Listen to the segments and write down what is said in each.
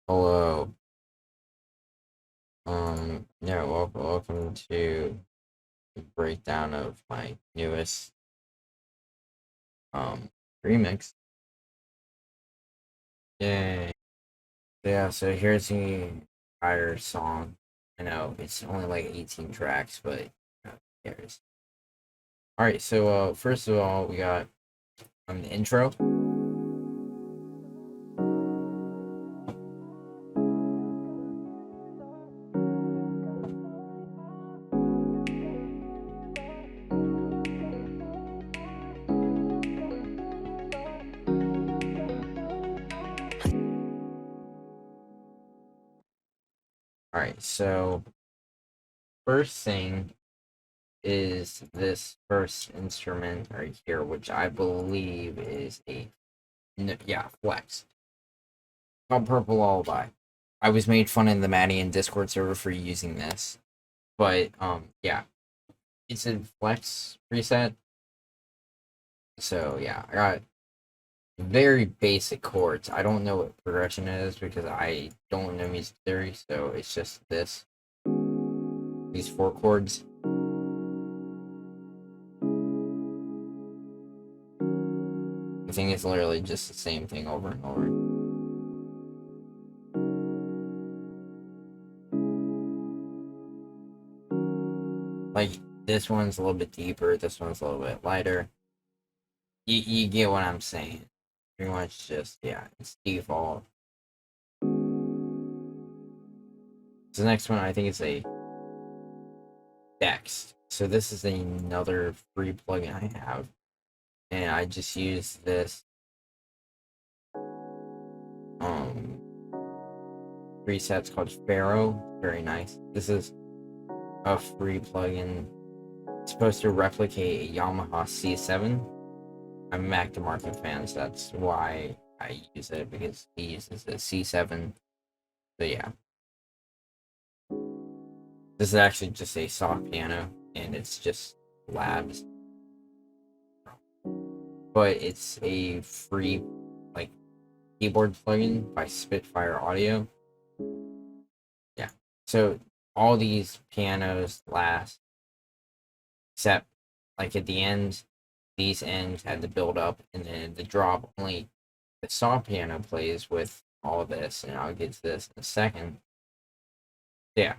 Hello. Yeah, welcome to the breakdown of my newest um remix. Yay. Yeah, so here's the entire song. I know it's only like 18 tracks, but who cares? Alright, so first of all we got the intro. Alright, so first thing is this first instrument right here, which I believe is yeah, flex. Called Purple Lullaby. I was made fun in the Madeon Discord server for using this, but yeah, it's a flex preset. So yeah, I got very basic chords. I don't know what progression is because I don't know music theory, so it's just these four chords. I think it's literally just the same thing over and over. Like this one's a little bit deeper, this one's a little bit lighter. You get what I'm saying. Pretty much just yeah, it's default. So the next one I think is a Dex. So this is another free plugin I have, and I just use this um presets called Pharaoh. Very nice. This is a free plugin. It's supposed to replicate a Yamaha C7. I'm a Mac to Market fan, so that's why I use it, because he uses a C7. So yeah, this is actually just a soft piano, and it's just labs, but it's a free like keyboard plugin by Spitfire Audio. Yeah. So all these pianos last, except like at the end, these ends had to build up, and then the drop only the soft piano plays with all of this, and I'll get to this in a second. Yeah.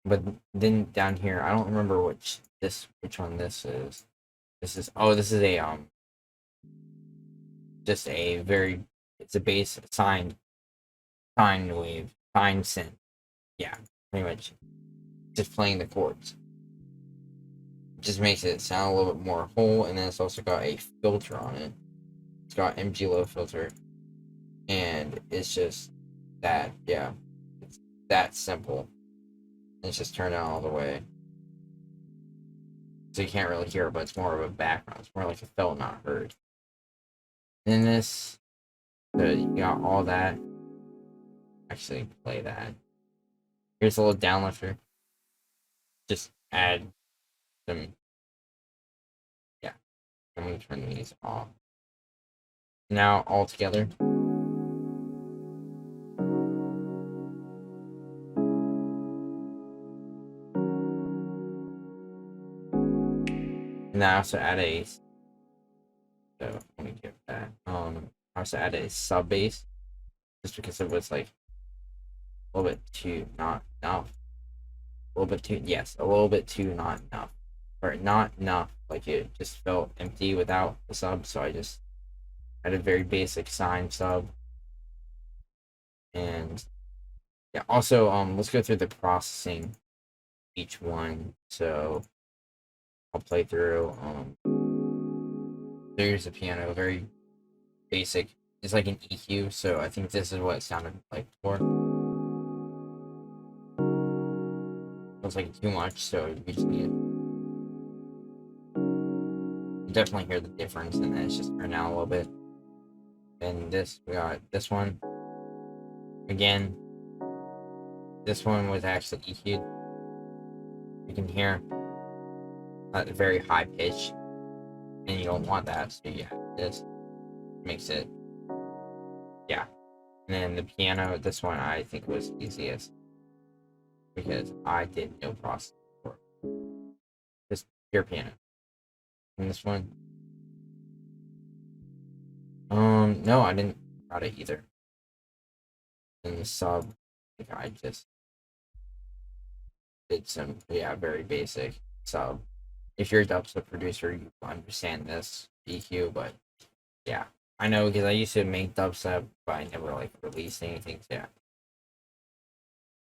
But then down here, I don't remember which one this is. This is a just a very it's a bass sine wave, sine synth. Yeah, pretty much just playing the chords. Just makes it sound a little bit more whole, and then it's also got a filter on it. It's got MG low filter, and it's just that, yeah, it's that simple. And it's just turned out all the way, so you can't really hear it, but it's more of a background. It's more like a felt not heard. And this, so you got all that. Actually, play that. Here's a little downlifter. Just add some, yeah. I'm gonna turn these off. Now all together. And I also add a So let me give that. I also added a sub bass just because it was like a little bit too not enough. A little bit too a little bit too not enough. Or not enough. Like it just felt empty without the sub, so I just had a very basic sine sub. And yeah, also let's go through the processing each one. So I'll play through there's a piano, very basic. It's like an EQ, so I think this is what it sounded like before. It was like too much, so you just need you definitely hear the difference, and then it's just turned down a little bit. And this, we got this one again. This one was actually EQ'd. You can hear at a very high pitch, and you don't want that, so yeah, this makes it, yeah. And then the piano, this one I think was easiest because I did no process before. Just pure piano. And this one, no, I didn't got it either. And the sub, like I just did some, yeah, very basic sub. If you're a dubstep producer, you understand this EQ, but yeah, I know because I used to make dubstep, but I never like released anything. So yeah,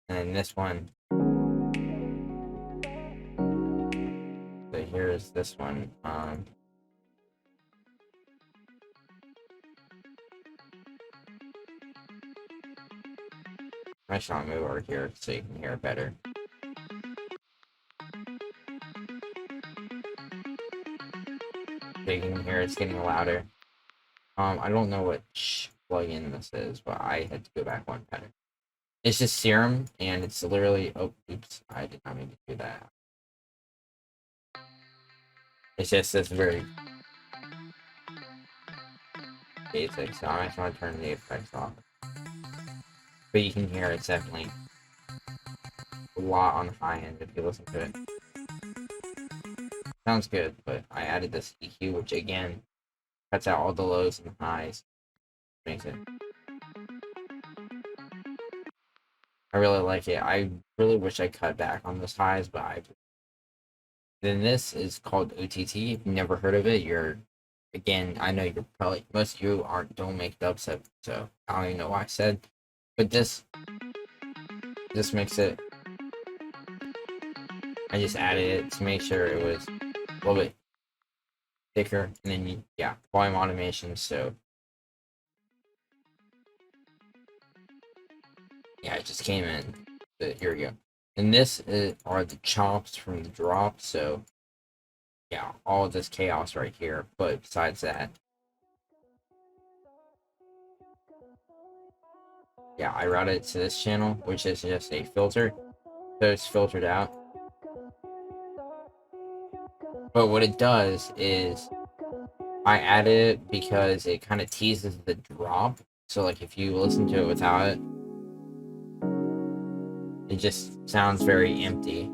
and this one, so here's this one. I shall move over here so you can hear it better. So you can hear it's getting louder. I don't know which plugin this is, but I had to go back one better. It's just Serum, and it's literally. Oh, oops! I did not mean to do that. It's just this very basic, so I'm actually gonna turn the effects off. But you can hear it's definitely a lot on the high end if you listen to it. Sounds good, but I added this EQ, which again cuts out all the lows and highs. Makes it. I really like it. I really wish I cut back on those highs, but I. Then this is called OTT. If you've never heard of it, you're again. I know you're probably most of you aren't don't make dubstep, so I don't even know why I said. But this makes it. I just added it to make sure it was a little bit thicker, and then yeah, volume automation. So yeah, it just came in. Here we go. And this are the chops from the drop. So yeah, all this chaos right here. But besides that, yeah, I routed it to this channel, which is just a filter. So it's filtered out. But what it does is I added it because it kind of teases the drop. So like if you listen to it without it, it just sounds very empty.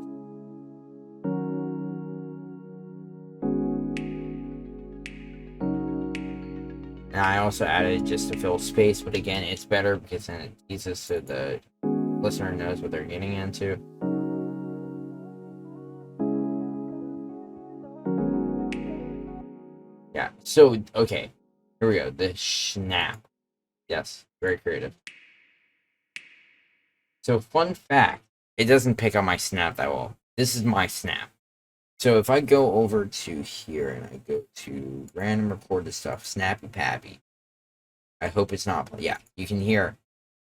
And I also added it just to fill space, but again, it's better because then it teases so the listener knows what they're getting into. Yeah, so, okay, here we go. The snap. Yes, very creative. So, fun fact, it doesn't pick up my snap that well. This is my snap. So, if I go over to here and I go to random recorded stuff, Snappy Pappy, I hope it's not, yeah, you can hear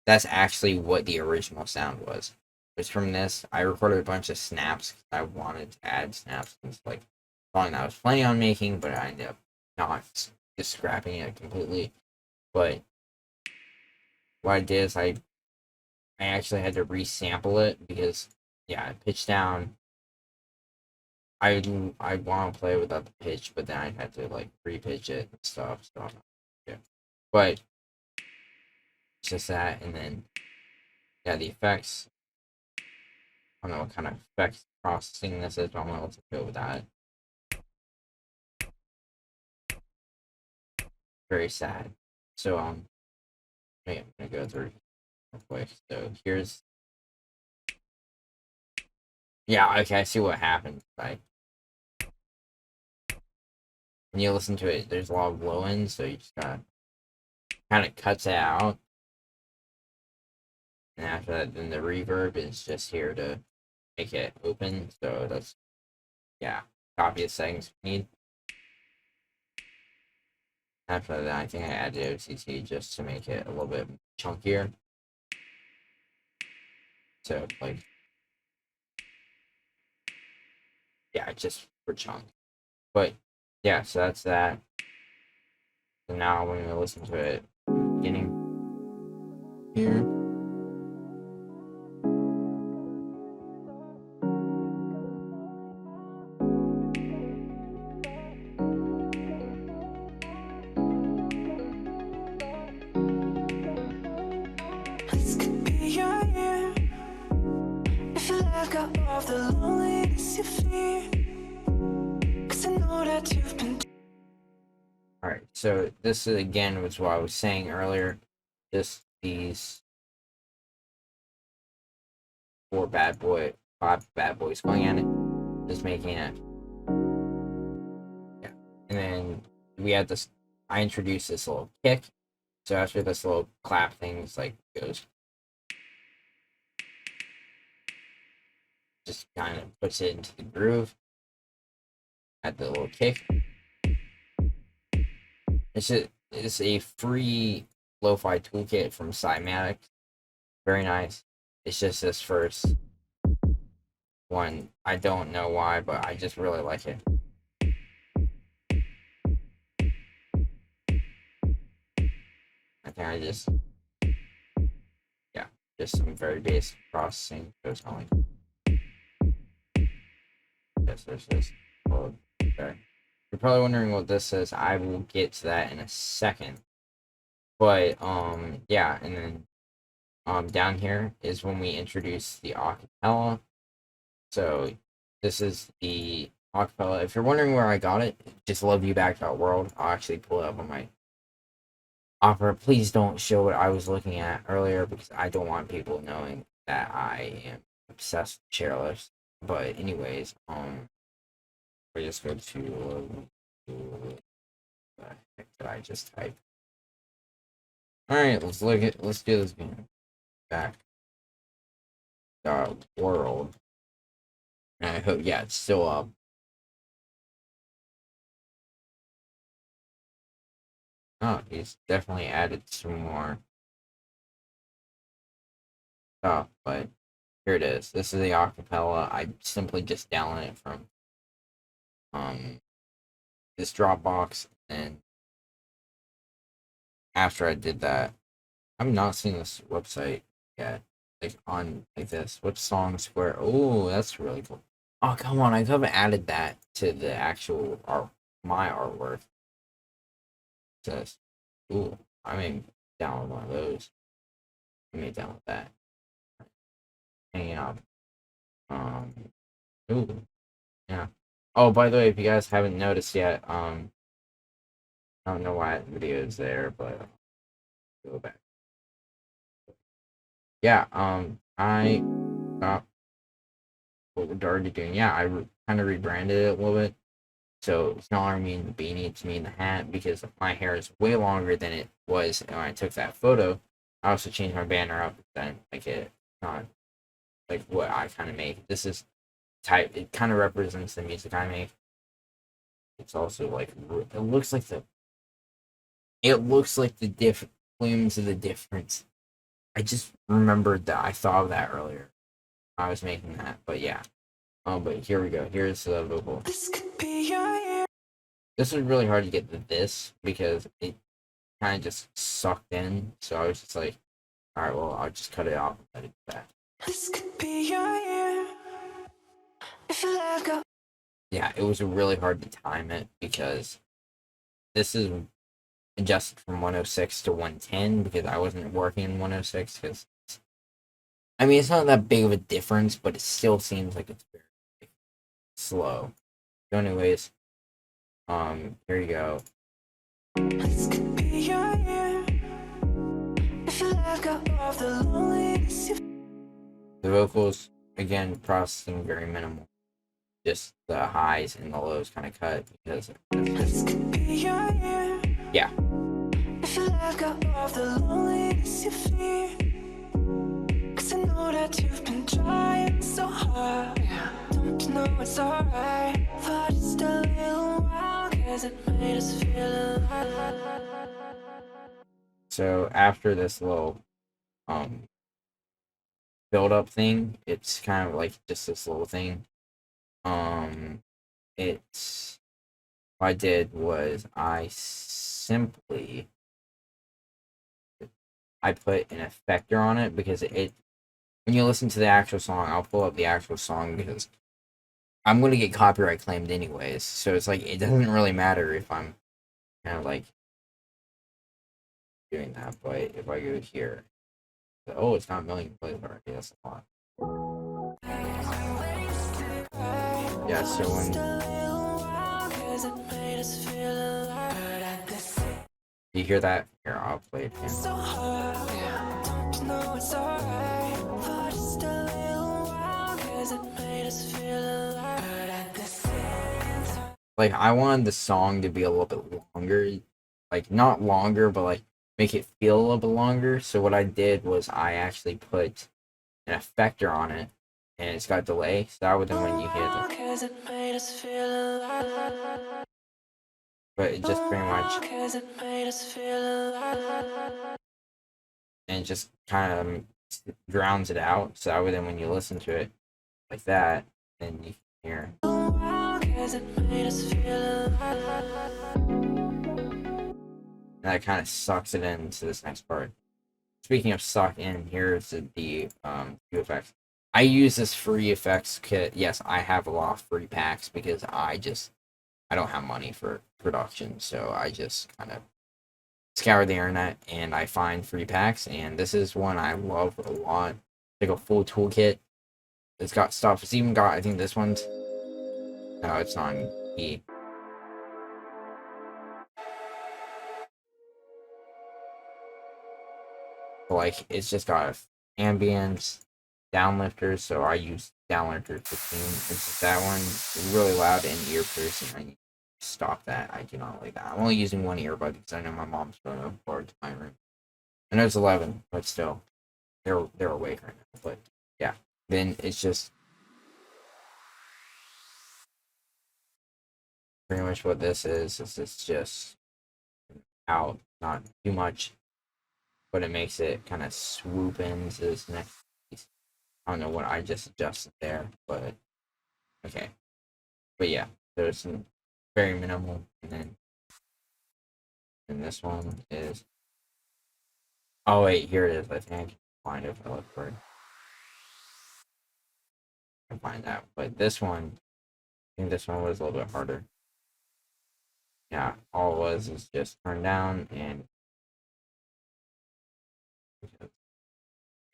that's actually what the original sound was. It's from this. I recorded a bunch of snaps. I wanted to add snaps. It's like a song that I was planning on making, but I ended up not just scrapping it completely. But what I did is I actually had to resample it because yeah, pitch down. I want to play without the pitch, but then I had to like re-pitch it and stuff. So yeah, but it's just that, and then yeah, the effects. I don't know what kind of effects processing this is, but I'm able to go with that. Very sad. So wait, I'm gonna go through real quick. So here's yeah, okay, I see what happened. Like when you listen to it, there's a lot of low ends, so you just gotta kind of cuts it out. And after that, then the reverb is just here to make it open. So that's yeah, copy the settings we need. After that, I think I added OTT just to make it a little bit chunkier. So like yeah, just for chunk. But yeah, so that's that. So now when we listen to it, beginning here. let go of the loneliness you fear, 'cause I know that you've been. Alright, so this is, again, was what I was saying earlier. Just these five bad boys going at it. Just making it. Yeah. And then we had this, I introduced this little kick. So after this little clap thing, it's like, goes. Just kind of puts it into the groove. Add the little kick. It's a free lo-fi toolkit from Cymatic. Very nice. It's just this first one. I don't know why, but I just really like it. I think I just, yeah, just some very basic processing. So it's not like, yes, there's this. Oh, okay. You're probably wondering what this is. I will get to that in a second. But yeah, and then down here is when we introduce the acapella. So this is the acapella. If you're wondering where I got it, just loveyoback.world. I'll actually pull it up on my Opera. Please don't show what I was looking at earlier because I don't want people knowing that I am obsessed with chairlifts. But anyways, we just go to what the heck did I just type? Alright, let's do this again. Back. World. And I hope, yeah, it's still up. Oh, he's definitely added some more stuff, but here it is. This is the acapella. I simply just downloaded it from this Dropbox, and after I did that, I've not seen this website yet. Like on like this. What song square? Oh, that's really cool. Oh, come on, I could have added that to the actual art, my artwork. It says, ooh, I may download one of those. I may download that. Hang out. Ooh, yeah. Oh, by the way, if you guys haven't noticed yet, I don't know why the video is there, but go back. Yeah, I got what we're already doing. Yeah, I kind of rebranded it a little bit. So it's no longer me in the beanie, it's me in the hat because my hair is way longer than it was when I took that photo. I also changed my banner up then like it not like what I kind of make. This is type. It kind of represents the music I make. It's also like it looks like the volumes of the difference. I just remembered that I thought of that earlier. I was making that, but yeah. But here we go. Here's the vocal. This could be your year. This was really hard to get to this because it kind of just sucked in. So I was just like, all right, well, I'll just cut it off and let it do that. This could be your year. If you let go. Yeah, it was really hard to time it because this is adjusted from 106 to 110 because I wasn't working in 106 because I mean it's not that big of a difference, but it still seems like it's very slow. So anyways, here you go. This could be your year. If you let go of the loneliness you. The vocals again processing very minimal. Just the highs and the lows kind of cut because This could be your year. Yeah. If you let go of the loneliness you fear, 'cause I know that you've been trying so hard. Don't you know it's alright, for just a little while, 'cause it made us feel alive. So after this little build up thing, it's kind of like just this little thing. It's what I did was I put an effector on it because it when you listen to the actual song, I'll pull up the actual song because I'm gonna get copyright claimed anyways. So it's like it doesn't really matter if I'm kind of like doing that. But if I go here, oh, it's not a million plays already. That's a lot. Yeah, so when you hear that, here, I'll play it again. Like, I wanted the song to be a little bit longer. Like, not longer, but like make it feel a little bit longer. So what I did was I actually put an effector on it, and it's got delay. So that would then when you hear the, but it just pretty much, and it just kind of drowns it out. So that way then when you listen to it like that, then you can hear. And that kind of sucks it into this next part. Speaking of suck in, here's the few effects. I use this free effects kit. Yes, I have a lot of free packs because I don't have money for production, so I just kind of scour the internet and I find free packs, and this is one I love a lot. Like a full toolkit. It's got stuff. It's even got, I think this one's, no, it's not in E. But like, it's just got ambience, downlifters, so I use downlifters 15. It's that one really loud and ear piercing. I need to stop that. I do not like that. I'm only using one earbud because I know my mom's going to board to my room. I know it's 11, but still, they're awake right now. But yeah, then it's just pretty much what this is. It's just out, not too much, but it makes it kind of swoop into this next piece. I don't know what I just adjusted there, but okay. But yeah, there's some very minimal, and this one is, oh wait, here it is. I think I can find it if I look for it. I can find that, but this one, I think this one was a little bit harder. Yeah, all it was is just turn down, and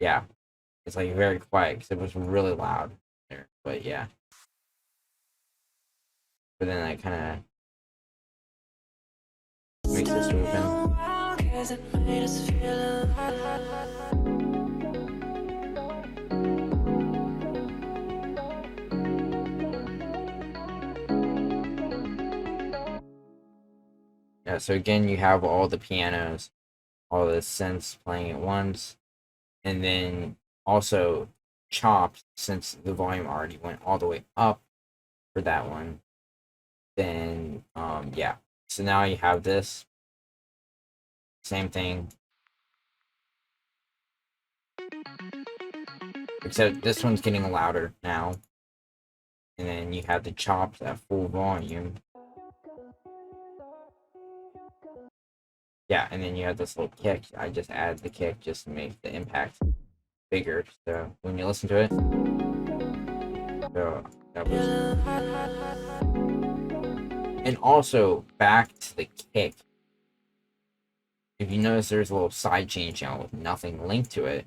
yeah, it's like very quiet because it was really loud there. But yeah, but then I kind of makes it swoop Yeah, so again, you have all the pianos, all the synths playing at once, and then also chopped, since the volume already went all the way up for that one. Then yeah, so now you have this same thing, except this one's getting louder now, and then you have the chopped at full volume. Yeah, and then you have this little kick. I just added the kick just to make the impact bigger. So when you listen to it, so that was, and also back to the kick. If you notice, there's a little side chain channel with nothing linked to it.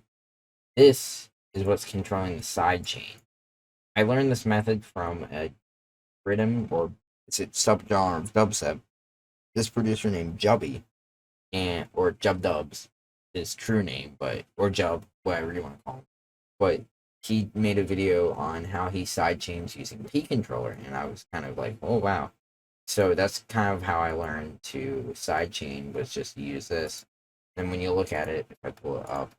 This is what's controlling the side chain. I learned this method from a rhythm, or it's a subgenre of dubstep. This producer named Jubby, and or Jub Dubs, his true name, but or Jub, whatever you want to call him. But he made a video on how he sidechains using P controller, and I was kind of like, oh wow. So that's kind of how I learned to sidechain, was just use this. And when you look at it, if I pull it up,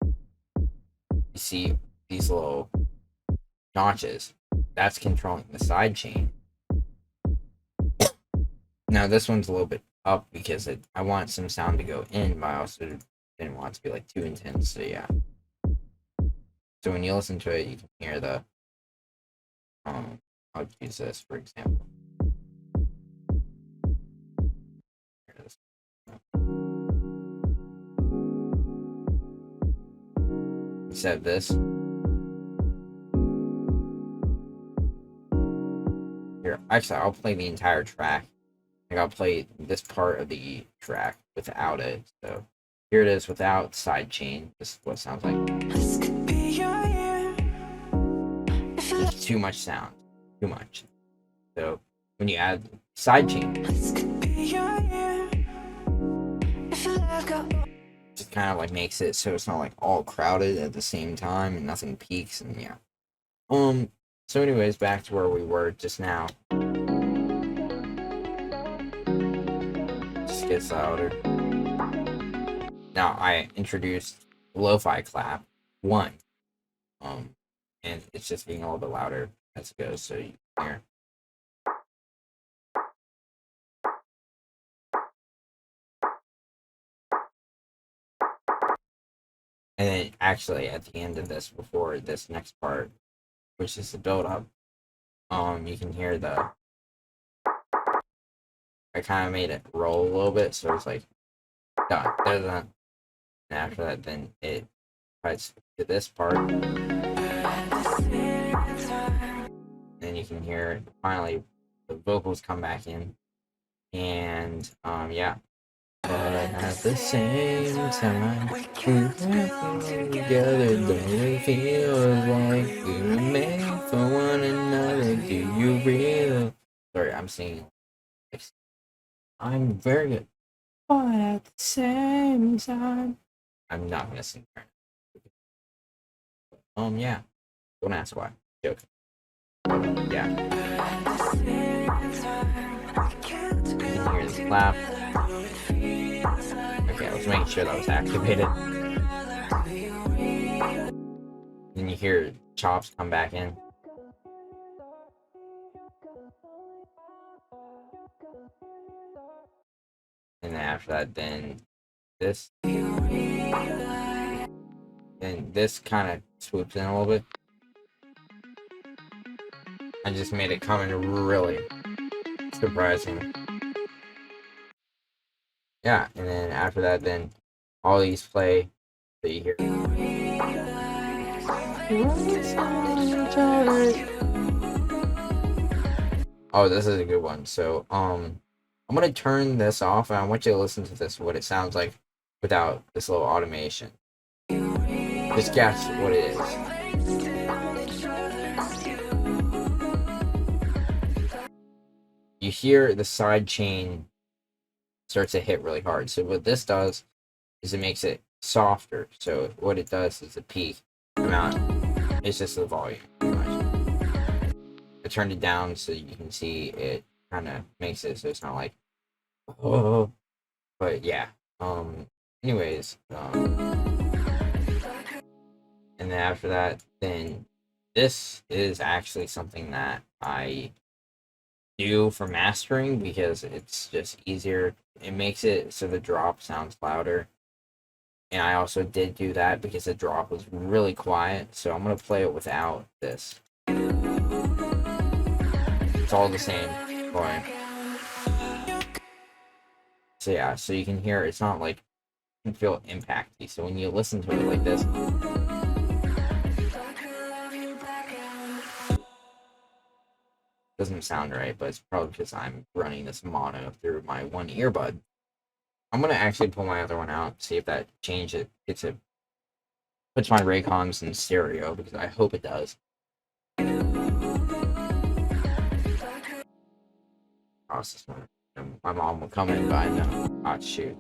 you see these little notches. That's controlling the sidechain. Now this one's a little bit up because I want some sound to go in, but I also didn't want it to be like too intense. So yeah. So when you listen to it, you can hear the. I'll use this for example. Instead of this. Here, actually, I'll play the entire track. Like, I'll play this part of the track without it. So here it is without sidechain. This is what it sounds like. There's too much sound. too much. So when you add sidechain, This could be your year. If you let go. it kind of like makes it so it's not like all crowded at the same time and nothing peaks, and yeah. So anyways, back to where we were just now. Just gets louder. Now I introduced lo-fi clap 1. And it's just being a little bit louder as it goes, so you can hear. And then actually at the end of this, before this next part, which is the build up, you can hear I kind of made it roll a little bit, so it's like dun dun dun. And after that, then it cuts to this part, and you can hear finally the vocals come back in, and yeah. But at the same time, we can't belong together. Don't it feel like we were made for one another? Do you real? Sorry, I'm singing. I'm very good. But at the same time, I'm not gonna sing right now. Yeah. Don't ask why. Joke. Yeah. You can hear the clap. Okay, let's make sure that was activated. Then you hear chops come back in. And then after that, then this. And this kind of swoops in a little bit. I just made it come in really surprising. Yeah, and then after that, then all these play, so you hear. Oh, this is a good one. So, I'm gonna turn this off, and I want you to listen to this, what it sounds like without this little automation. Just guess what it is. You hear the side chain starts to hit really hard. So what this does is it makes it softer. So what it does is the peak amount. It's just the volume, pretty much. I turned it down so you can see it kind of makes it so it's not like, oh, but yeah. Anyways, and then after that, then this is actually something that I do for mastering because it's just easier. It makes it so the drop sounds louder. And I also did do that because the drop was really quiet. So I'm going to play it without this. It's all the same volume. So yeah, so you can hear it's not like you can feel impacty. So when you listen to it like this, doesn't sound right, but it's probably because I'm running this mono through my one earbud. I'm gonna actually pull my other one out, see if that changes it. Puts my Raycons in stereo because I hope it does. Oh, my mom will come in, but I know. Oh shoot.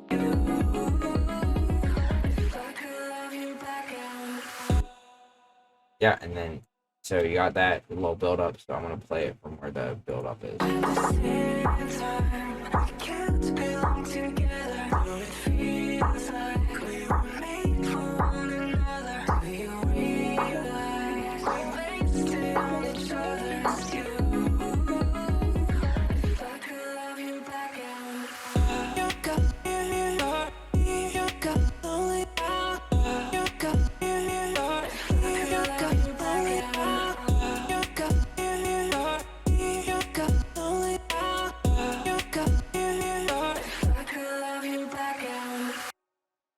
Yeah, and then so you got that little build up, so I'm gonna play it from where the build up is.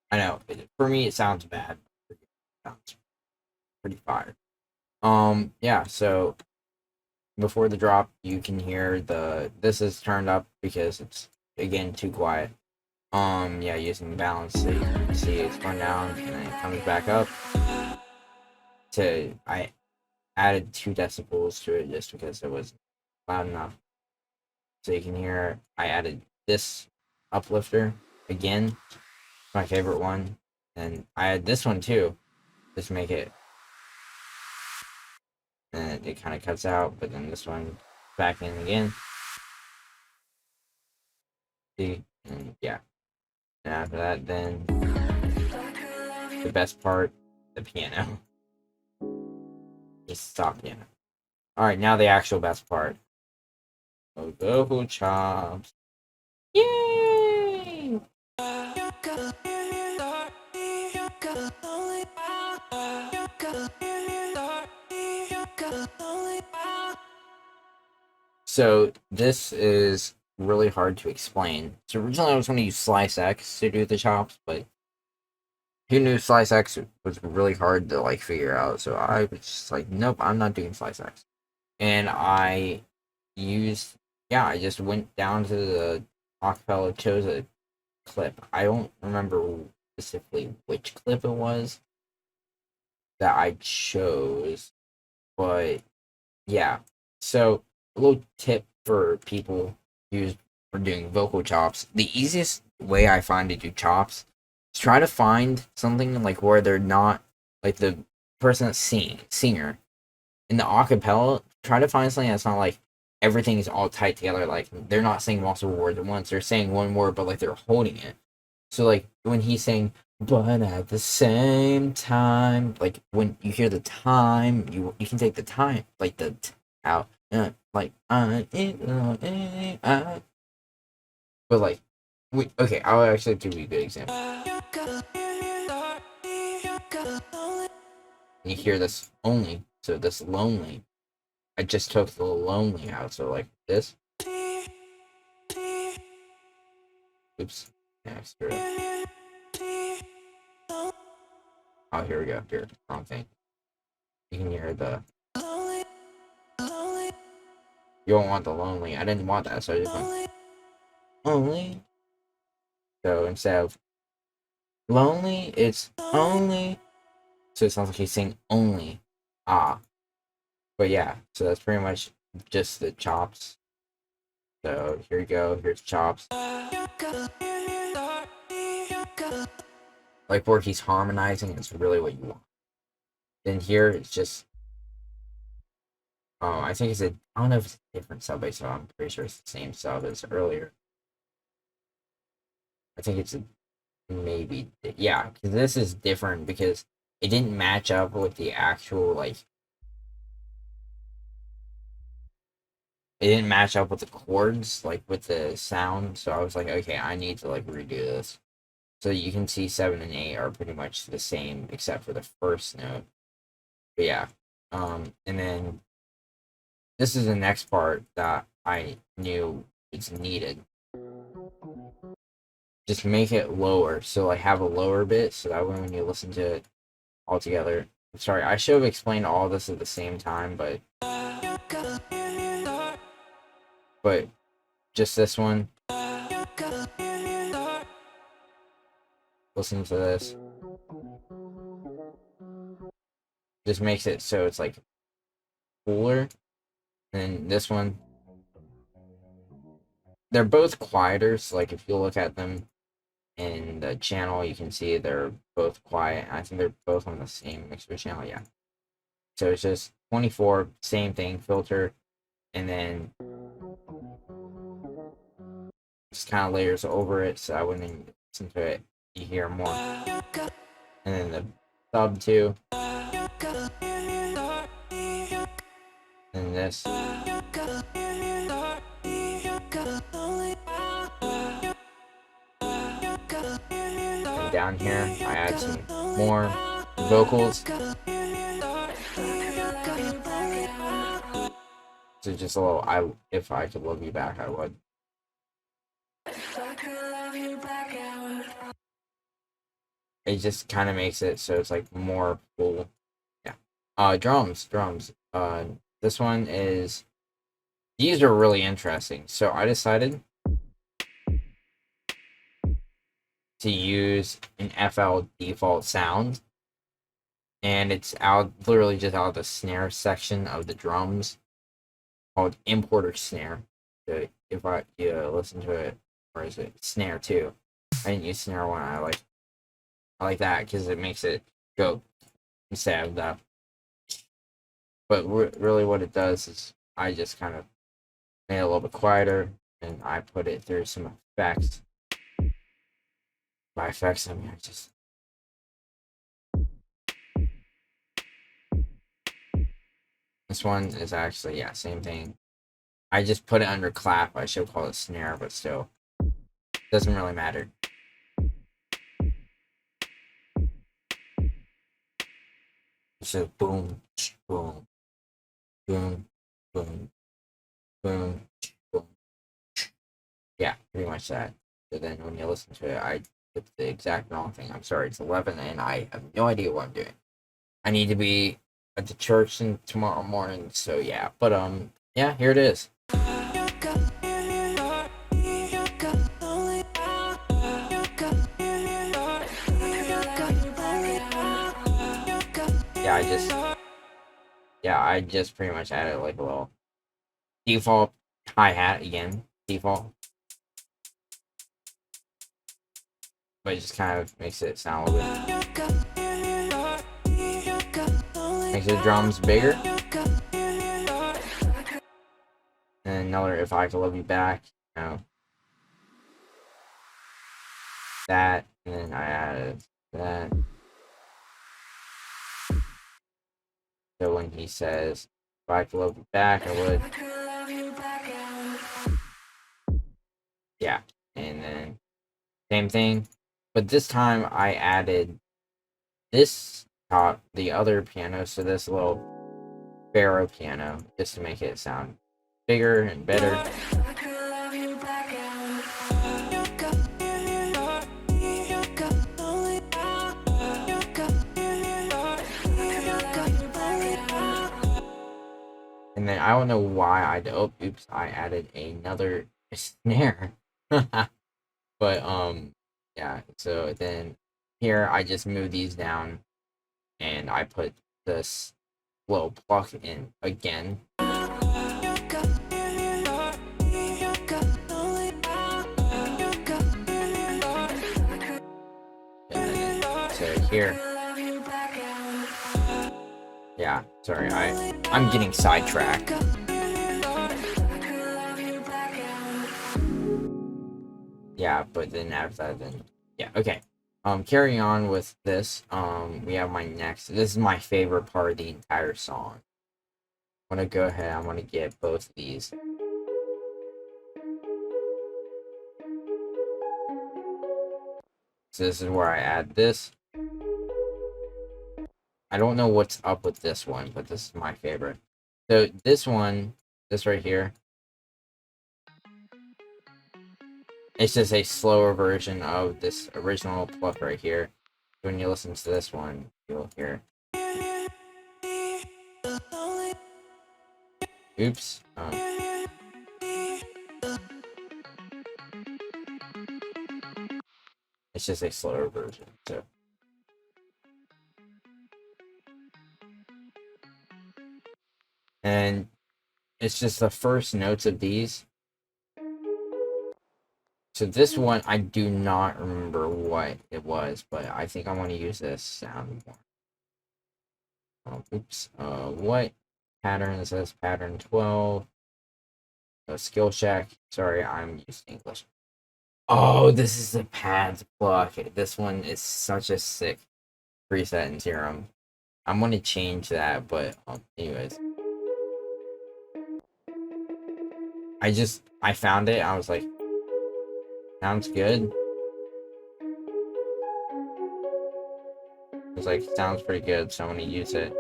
I know, for me it sounds bad. It sounds pretty fire. Yeah, so before the drop you can hear this is turned up because it's again too quiet. Yeah, using the balance so you can see it's going down and then it comes back up. I added 2 decibels to it just because it was loud enough. So you can hear I added this uplifter again, my favorite one. And I add this one too, just to make it, and it kind of cuts out, but then this one back in again. See? And yeah. And after that, then the best part, the piano. Just stop piano. Alright, now the actual best part. Vocal chops. Yay! So this is really hard to explain. So originally I was going to use Slice X to do the chops, but who knew Slice X was really hard to like figure out? So I was just like, nope, I'm not doing Slice X. And I used, yeah, I just went down to the acapella, chose a clip. I don't remember specifically which clip it was that I chose, but yeah. So a little tip for people used for doing vocal chops. The easiest way I find to do chops is try to find something like where they're not like the person that's singer in the acapella. Try to find something that's not like everything is all tight together. Like they're not saying multiple words at once. They're saying one word, but like they're holding it. So like when he's saying, but at the same time, like when you hear the time, you can take the time, like the out, like but like, okay, I'll actually give you a good example. You hear this only, so this lonely. I just took the lonely out, so like this. Oops. Next. Oh, here we go. Here, wrong thing. You can hear the. You don't want the lonely. I didn't want that, so I just went only. So instead of lonely, it's only. So it sounds like he's saying only. Ah. But yeah, so that's pretty much just the chops. So here you go. Here's chops. Like where he's harmonizing is really what you want. Then here it's just. Oh, I think it's a. I don't know if it's a different sub bass, so I'm pretty sure it's the same sub as earlier. I think it's a maybe, yeah, because this is different because it didn't match up with the actual like. It didn't match up with the chords, like with the sound. So I was like, okay, I need to like redo this. So you can see 7 and 8 are pretty much the same except for the first note. But yeah, and then this is the next part that I knew is needed. Just make it lower, so I have a lower bit, so that way when you listen to it all together. Sorry, I should have explained all this at the same time, but just this one. Listen to this. Just makes it so it's like cooler. And this one, they're both quieter. So like if you look at them in the channel, you can see they're both quiet. I think they're both on the same mixer channel. Yeah. So it's just 24, same thing, filter, and then just kind of layers over it. So I wouldn't listen to it, you hear more. And then the sub too. And this. And down here, I add some more vocals. So just a little, if I could love you back, I would. It just kind of makes it so it's like more full. Yeah. Drums. This one is. These are really interesting. So I decided to use an FL default sound, and it's out literally just out of the snare section of the drums called importer snare. So if you listen to it, or is it snare too? I didn't use snare one. I like that because it makes it go instead of that. But really, what it does is I just kind of made it a little bit quieter, and I put it through some effects. By effects, I mean I just. This one is actually, yeah, same thing. I just put it under clap. I should call it snare, but still, doesn't really matter. It's just boom, boom, boom, boom, boom, boom. Yeah, pretty much that. So then when you listen to it, I did the exact wrong thing. I'm sorry, it's 11, and I have no idea what I'm doing. I need to be at the church tomorrow morning, so yeah. But yeah, here it is. I just pretty much added like a little default hi-hat again, default. But it just kind of makes it sound a little bit. Makes the drums bigger. And another If I Could Love You Back, you know. That, and then I added that. So when he says, if I could love you back, I would. Yeah, and then same thing. But this time I added this top, the other piano, so this little Pharaoh piano, just to make it sound bigger and better. And then I don't know why I added another snare. But yeah, so then here I just move these down and I put this little pluck in again. So here. Yeah, sorry, I'm getting sidetracked. Yeah, but then after that, then yeah, okay. Carrying on with this, we have my next. This is my favorite part of the entire song. I'm gonna go ahead. I'm gonna get both of these. So this is where I add this. I don't know what's up with this one, but this is my favorite. So this one, this right here, it's just a slower version of this original pluck right here. When you listen to this one, you'll hear. Oops. It's just a slower version. So. And it's just the first notes of these. So this one, I do not remember what it was, but I think I want to use this sound more. Oops. What pattern is this? Pattern 12. Skill check. Sorry, I'm using English. Oh, this is the pads block. This one is such a sick preset in Serum. I'm going to change that, but anyways. I found it. I was like, sounds good. It's like, sounds pretty good, so I'm going to use it.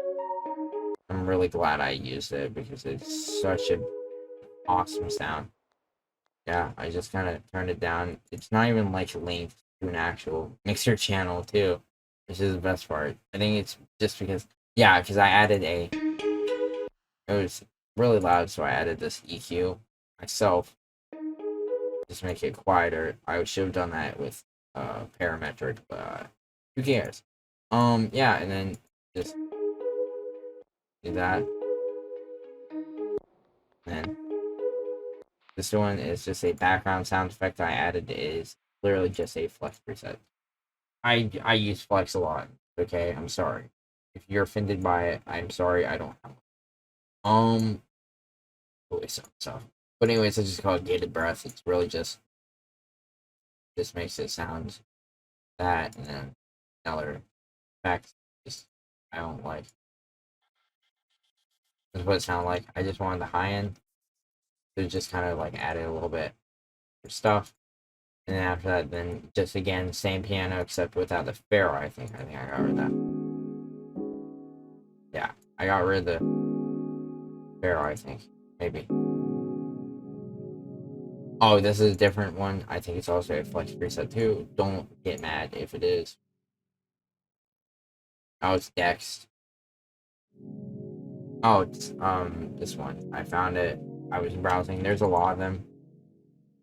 I'm really glad I used it because it's such an awesome sound. Yeah, I just kind of turned it down. It's not even like linked to an actual mixer channel too, which is the best part. I think it's just because, yeah, because I added it was really loud, so I added this EQ myself. Just make it quieter. I should have done that with parametric, but who cares? Yeah, and then just do that. And this one is just a background sound effect I added. Is literally just a flex preset. I use flex a lot. Okay, I'm sorry. If you're offended by it, I'm sorry. I don't have one. So. But anyways, I just call it gated breath. It's really just makes it sound that, and then another effect. Just I don't like. This is what it sounded like. I just wanted the high end to just kind of like add in a little bit of stuff. And then after that, then just again, same piano except without the ferro, I think I got rid of that. Yeah, I got rid of the ferro, I think. Maybe. Oh, this is a different one. I think it's also a flex preset too. Don't get mad if it is. Oh, it's Dex. Oh, it's this one. I found it. I was browsing. There's a lot of them.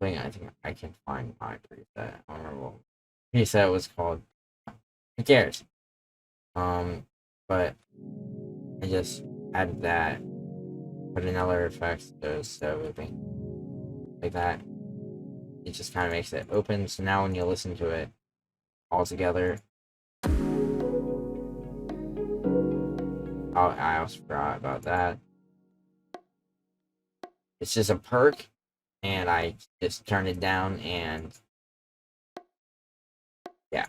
I think I can find my preset. I don't remember what preset was called. Who cares? But I just added that. Put another effect so moving like that. It just kind of makes it open. So now when you listen to it all together, I also forgot about that. It's just a perk, and I just turned it down, and yeah,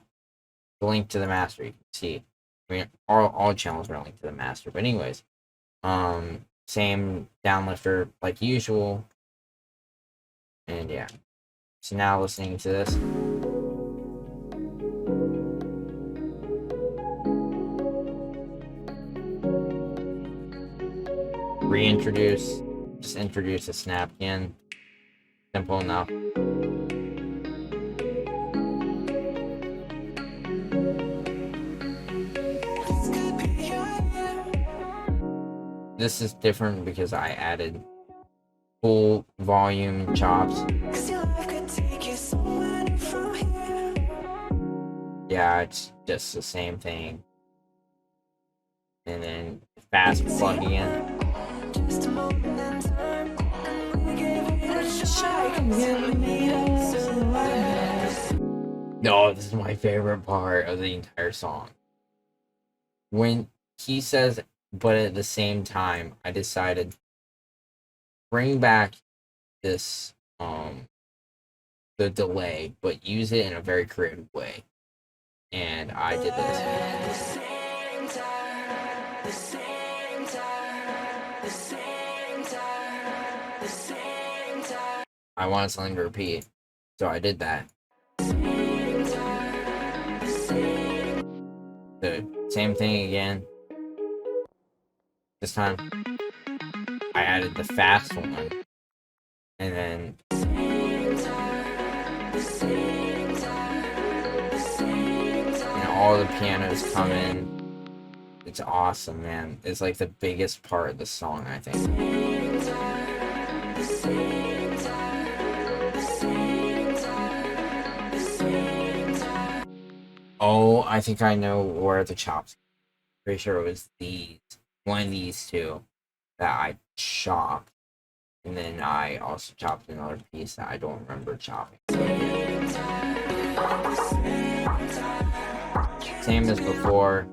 the link to the master you can see. I mean, all channels are linked to the master, but anyways, same downlifter like usual, and yeah. So now listening to this. Just introduce a snap again. Simple enough. This is different because I added full volume chops. Yeah, it's just the same thing. And then fast plug in. No, this is my favorite part of the entire song. When he says, but at the same time, I decided bring back this the delay, but use it in a very creative way. And I did this. I wanted something to repeat, so I did that. The same thing again. This time, I added the fast one, and then all the pianos come in. It's awesome, man. It's like the biggest part of the song, I think. Oh, I think I know where the chops. Pretty sure it was one of these two that I chopped, and then I also chopped another piece that I don't remember chopping. Same as before.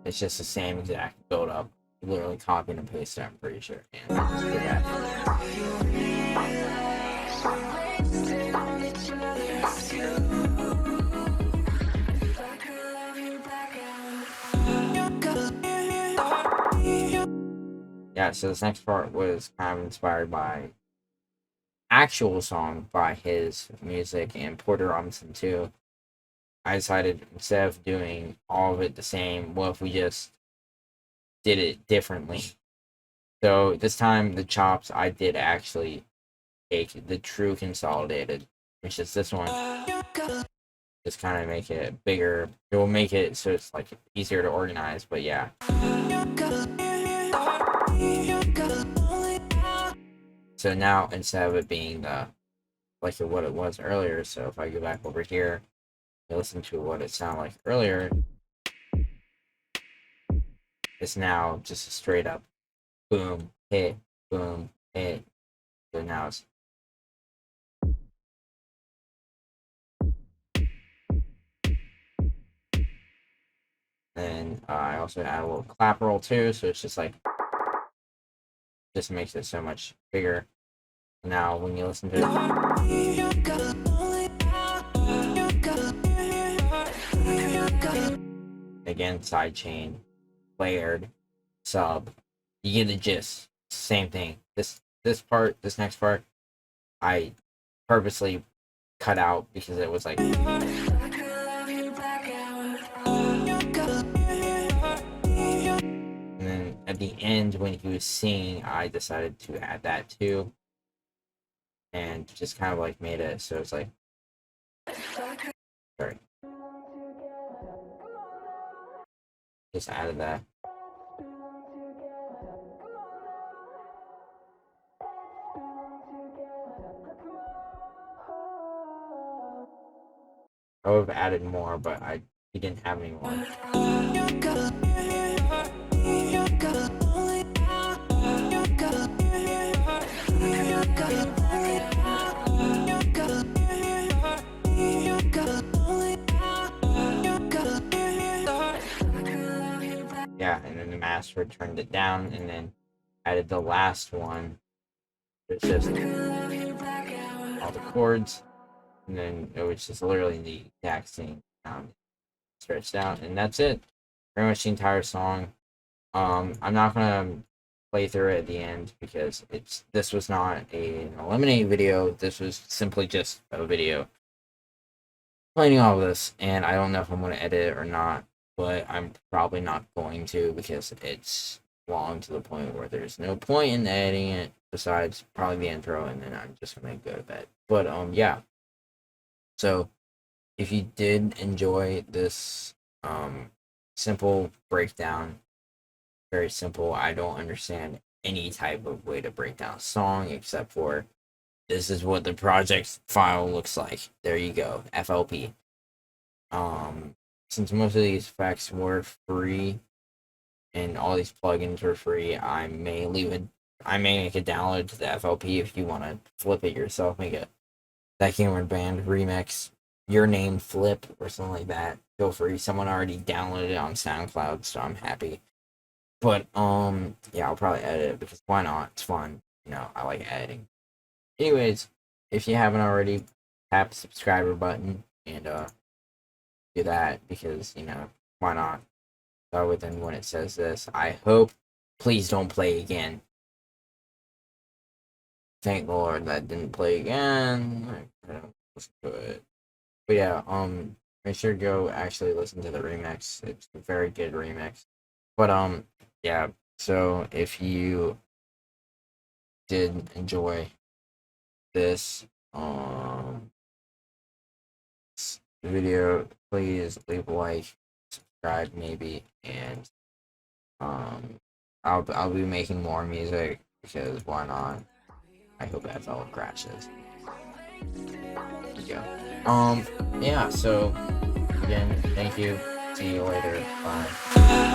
It's just the same exact build up. Literally copy and paste it, I'm pretty sure. And I just did that. Yeah, so this next part was kind of inspired by actual song by his music and Porter Robinson too. I decided instead of doing all of it the same, what if we just did it differently? So this time the chops I did actually take the true consolidated, which is this one. Just kind of make it bigger. It will make it so it's like easier to organize, but yeah. So now instead of it being like what it was earlier, so if I go back over here and listen to what it sounded like earlier, is now just a straight up boom, hit, boom, hit. So now it's and I also add a little clap roll too, so it's just like just makes it so much bigger. Now when you listen to it, again, sidechain, layered, sub, you get the gist. Same thing. This next part, I purposely cut out because it was like. And then at the end, when he was singing, I decided to add that too, and just kind of like made it so it's like. Sorry. Just added that. I would have added more, but he didn't have any more. Yeah, and then the master turned it down, and then added the last one. It's just all the chords, and then it was just literally the exact same sound stretched out, and that's it. Pretty much the entire song. I'm not gonna play through it at the end because this was not an eliminate video. This was simply just a video explaining all of this, and I don't know if I'm gonna edit it or not, but I'm probably not going to because it's long to the point where there's no point in editing it besides probably the intro, and then I'm just gonna go to bed. But yeah. So if you did enjoy this simple breakdown, very simple. I don't understand any type of way to break down a song except for this is what the project file looks like. There you go, FLP. Since most of these effects were free and all these plugins were free, I may make a download to the FLP if you want to flip it yourself, make a That Gamer Band remix, your name flip or something like that. Feel free. Someone already downloaded it on SoundCloud, so I'm happy. But yeah, I'll probably edit it because why not? It's fun. I like editing. Anyways, if you haven't already, tap the subscriber button and do that because why not? Start with when it says this. I hope. Please don't play again. Thank the Lord that didn't play again. I don't listen to it. But yeah, make sure to go actually listen to the remix. It's a very good remix. But yeah. So if you did enjoy this video, please leave a like, subscribe maybe, and I'll be making more music because why not? I hope that's all it crashes. There you go. Yeah, so again, thank you. See you later. Bye.